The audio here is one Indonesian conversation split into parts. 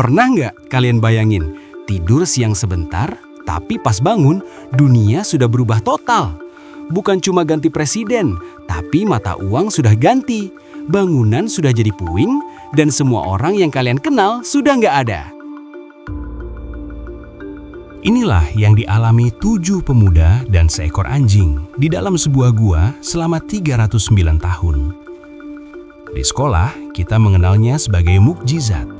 Pernah nggak kalian bayangin, tidur siang sebentar, tapi pas bangun, dunia sudah berubah total. Bukan cuma ganti presiden, tapi mata uang sudah ganti. Bangunan sudah jadi puing, dan semua orang yang kalian kenal sudah nggak ada. Inilah yang dialami 7 pemuda dan seekor anjing di dalam sebuah gua selama 309 tahun. Di sekolah, kita mengenalnya sebagai mukjizat.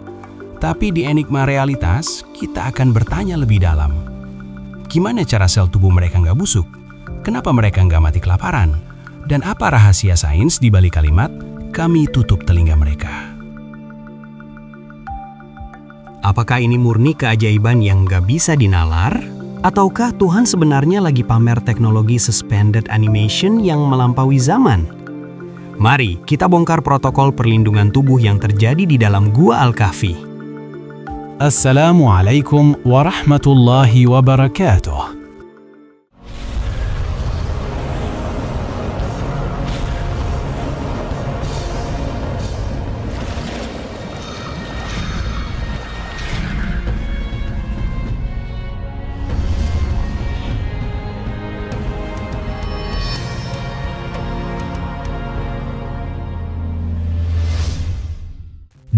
Tapi di enigma realitas, kita akan bertanya lebih dalam. Gimana cara sel tubuh mereka nggak busuk? Kenapa mereka nggak mati kelaparan? Dan apa rahasia sains di balik kalimat, kami tutup telinga mereka? Apakah ini murni keajaiban yang nggak bisa dinalar? Ataukah Tuhan sebenarnya lagi pamer teknologi suspended animation yang melampaui zaman? Mari kita bongkar protokol perlindungan tubuh yang terjadi di dalam Gua Al-Kahfi. Assalamualaikum warahmatullahi wabarakatuh.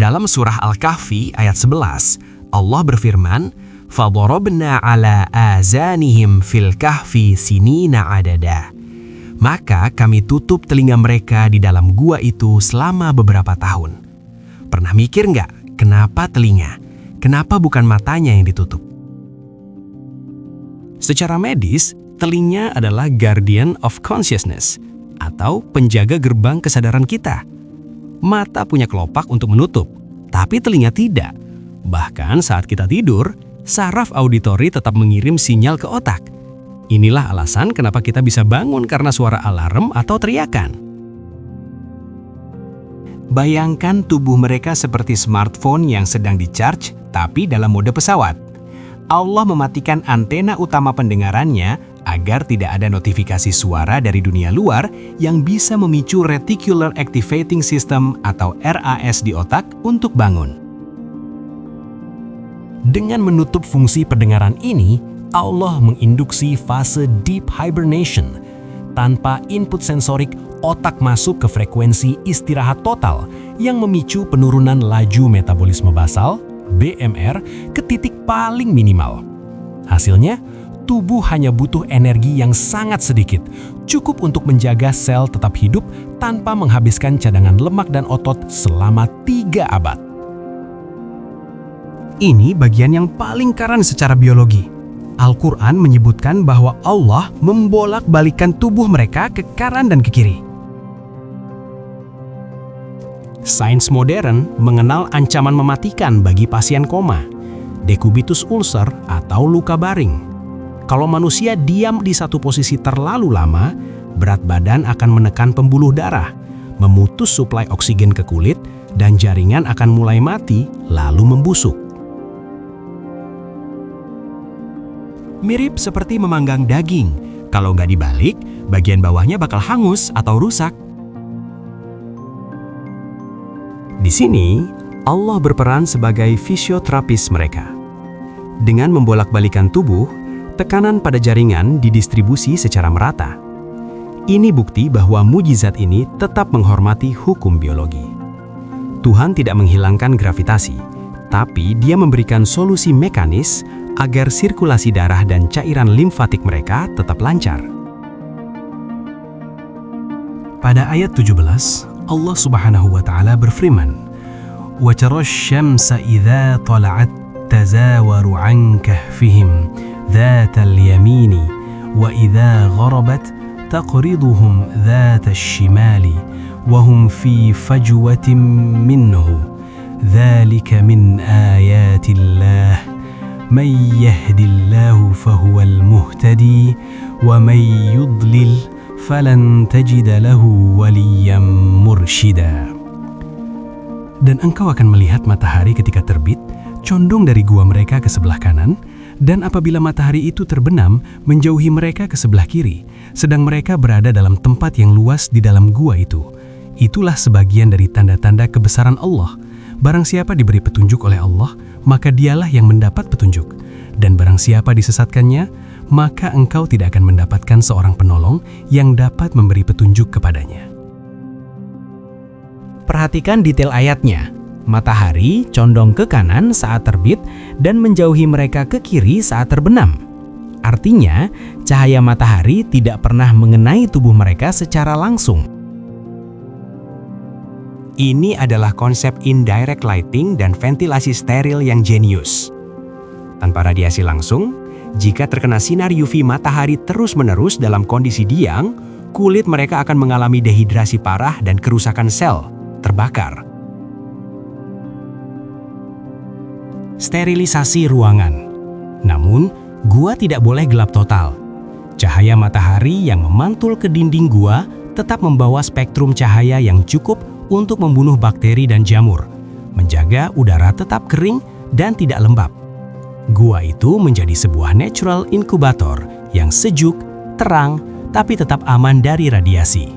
Dalam surah Al-Kahfi ayat 11, Allah berfirman, فَضَرَبْنَا عَلَىٰ آذَانِهِمْ فِي الْكَهْفِ سِنِينَ عَدَدًا. Maka kami tutup telinga mereka di dalam gua itu selama beberapa tahun. Pernah mikir nggak, kenapa telinga? Kenapa bukan matanya yang ditutup? Secara medis, telinga adalah guardian of consciousness, atau penjaga gerbang kesadaran kita. Mata punya kelopak untuk menutup, tapi telinga tidak. Bahkan saat kita tidur, saraf auditori tetap mengirim sinyal ke otak. Inilah alasan kenapa kita bisa bangun karena suara alarm atau teriakan. Bayangkan tubuh mereka seperti smartphone yang sedang di-charge, tapi dalam mode pesawat. Allah mematikan antena utama pendengarannya agar tidak ada notifikasi suara dari dunia luar yang bisa memicu Reticular Activating System atau RAS di otak untuk bangun. Dengan menutup fungsi pendengaran ini, Allah menginduksi fase deep hibernation. Tanpa input sensorik, otak masuk ke frekuensi istirahat total yang memicu penurunan laju metabolisme basal, BMR, ke titik paling minimal. Hasilnya, tubuh hanya butuh energi yang sangat sedikit, cukup untuk menjaga sel tetap hidup tanpa menghabiskan cadangan lemak dan otot selama 3 abad. Ini bagian yang paling keren secara biologi. Al-Quran menyebutkan bahwa Allah membolak-balikan tubuh mereka ke kanan dan ke kiri. Sains modern mengenal ancaman mematikan bagi pasien koma, dekubitus ulcer atau luka baring. Kalau manusia diam di satu posisi terlalu lama, berat badan akan menekan pembuluh darah, memutus suplai oksigen ke kulit, dan jaringan akan mulai mati lalu membusuk. Mirip seperti memanggang daging. Kalau nggak dibalik, bagian bawahnya bakal hangus atau rusak. Di sini, Allah berperan sebagai fisioterapis mereka. Dengan membolak-balikan tubuh, tekanan pada jaringan didistribusi secara merata. Ini bukti bahwa mujizat ini tetap menghormati hukum biologi. Tuhan tidak menghilangkan gravitasi, tapi Dia memberikan solusi mekanis agar sirkulasi darah dan cairan limfatik mereka tetap lancar. Pada ayat 17, Allah Subhanahu wa Ta'ala berfirman, وَتَرَى الشَّمْسَ إِذَا طَلَعَتْ تَزَاوَرُ عَنْ كَهْفِهِمْ ذات اليمين وإذا غربت تقرضهم ذات الشمال وهم في فجوة منه ذلك من آيات الله من يهد الله فهو المهتدي ومن يضلل فلن تجد له وليا مرشدا. Dan engkau akan melihat matahari ketika terbit, condong dari gua mereka ke sebelah kanan, dan apabila matahari itu terbenam, menjauhi mereka ke sebelah kiri, sedang mereka berada dalam tempat yang luas di dalam gua itu. Itulah sebagian dari tanda-tanda kebesaran Allah. Barang siapa diberi petunjuk oleh Allah, maka dialah yang mendapat petunjuk. Dan barang siapa disesatkannya, maka engkau tidak akan mendapatkan seorang penolong yang dapat memberi petunjuk kepadanya. Perhatikan detail ayatnya. Matahari condong ke kanan saat terbit dan menjauhi mereka ke kiri saat terbenam. Artinya, cahaya matahari tidak pernah mengenai tubuh mereka secara langsung. Ini adalah konsep indirect lighting dan ventilasi steril yang jenius. Tanpa radiasi langsung, jika terkena sinar UV matahari terus-menerus dalam kondisi diam, kulit mereka akan mengalami dehidrasi parah dan kerusakan sel, terbakar. Sterilisasi ruangan. Namun, gua tidak boleh gelap total. Cahaya matahari yang memantul ke dinding gua tetap membawa spektrum cahaya yang cukup untuk membunuh bakteri dan jamur, menjaga udara tetap kering dan tidak lembab. Gua itu menjadi sebuah natural inkubator yang sejuk, terang, tapi tetap aman dari radiasi.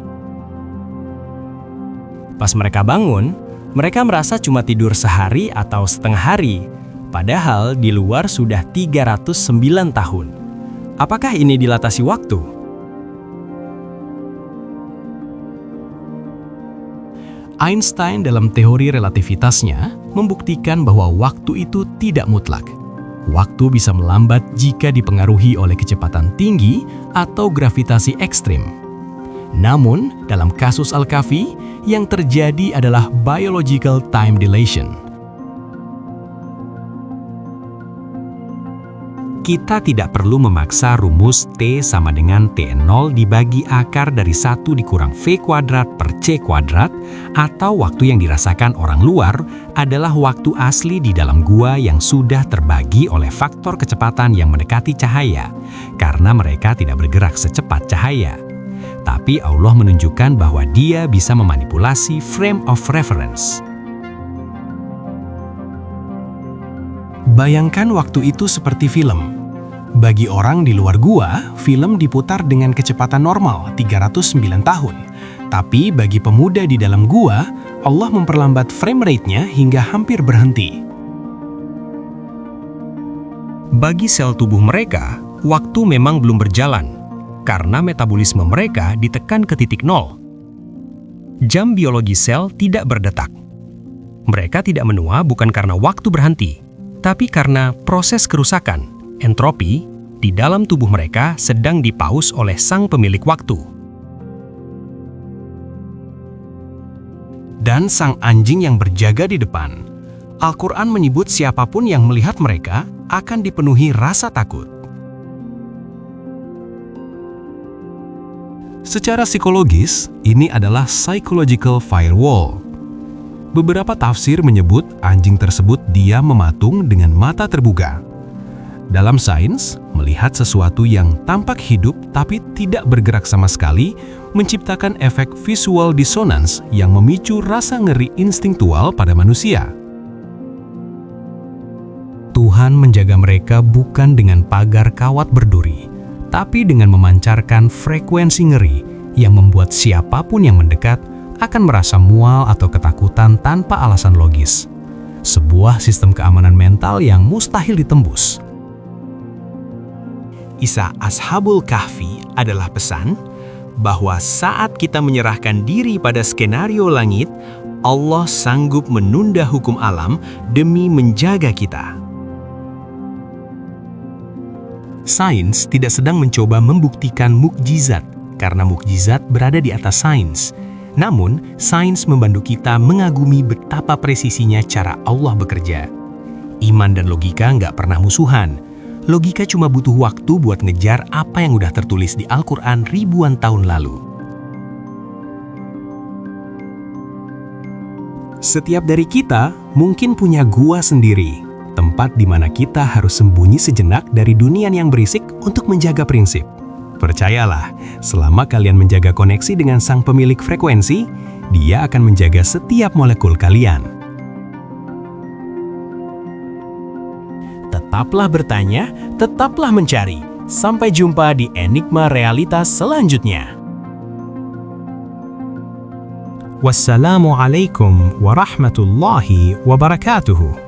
Pas mereka bangun, mereka merasa cuma tidur sehari atau setengah hari, padahal di luar sudah 309 tahun. Apakah ini dilatasi waktu? Einstein dalam teori relativitasnya membuktikan bahwa waktu itu tidak mutlak. Waktu bisa melambat jika dipengaruhi oleh kecepatan tinggi atau gravitasi ekstrim. Namun, dalam kasus Al-Kahfi, yang terjadi adalah biological time dilation. Kita tidak perlu memaksa rumus T sama dengan T0 dibagi akar dari 1 dikurang V kuadrat per C kuadrat, atau waktu yang dirasakan orang luar adalah waktu asli di dalam gua yang sudah terbagi oleh faktor kecepatan yang mendekati cahaya, karena mereka tidak bergerak secepat cahaya. Tapi Allah menunjukkan bahwa Dia bisa memanipulasi frame of reference. Bayangkan waktu itu seperti film. Bagi orang di luar gua, film diputar dengan kecepatan normal 309 tahun. Tapi bagi pemuda di dalam gua, Allah memperlambat frame rate-nya hingga hampir berhenti. Bagi sel tubuh mereka, waktu memang belum berjalan, karena metabolisme mereka ditekan ke titik nol. Jam biologi sel tidak berdetak. Mereka tidak menua bukan karena waktu berhenti, tapi karena proses kerusakan, entropi, di dalam tubuh mereka sedang dipaus oleh sang pemilik waktu. Dan sang anjing yang berjaga di depan, Al-Quran menyebut siapapun yang melihat mereka akan dipenuhi rasa takut. Secara psikologis, ini adalah psychological firewall. Beberapa tafsir menyebut anjing tersebut diam mematung dengan mata terbuka. Dalam sains, melihat sesuatu yang tampak hidup tapi tidak bergerak sama sekali menciptakan efek visual dissonance yang memicu rasa ngeri instingtual pada manusia. Tuhan menjaga mereka bukan dengan pagar kawat berduri, tapi dengan memancarkan frekuensi ngeri yang membuat siapapun yang mendekat akan merasa mual atau ketakutan tanpa alasan logis. Sebuah sistem keamanan mental yang mustahil ditembus. Kisah Ashabul Kahfi adalah pesan bahwa saat kita menyerahkan diri pada skenario langit, Allah sanggup menunda hukum alam demi menjaga kita. Sains tidak sedang mencoba membuktikan mukjizat, karena mukjizat berada di atas sains. Namun, sains membantu kita mengagumi betapa presisinya cara Allah bekerja. Iman dan logika nggak pernah musuhan. Logika cuma butuh waktu buat ngejar apa yang udah tertulis di Al-Quran ribuan tahun lalu. Setiap dari kita mungkin punya gua sendiri, tempat di mana kita harus sembunyi sejenak dari dunia yang berisik untuk menjaga prinsip. Percayalah, selama kalian menjaga koneksi dengan sang pemilik frekuensi, Dia akan menjaga setiap molekul kalian. Tetaplah bertanya, tetaplah mencari. Sampai jumpa di Enigma Realitas selanjutnya. Wassalamu alaikum warahmatullahi wabarakatuh.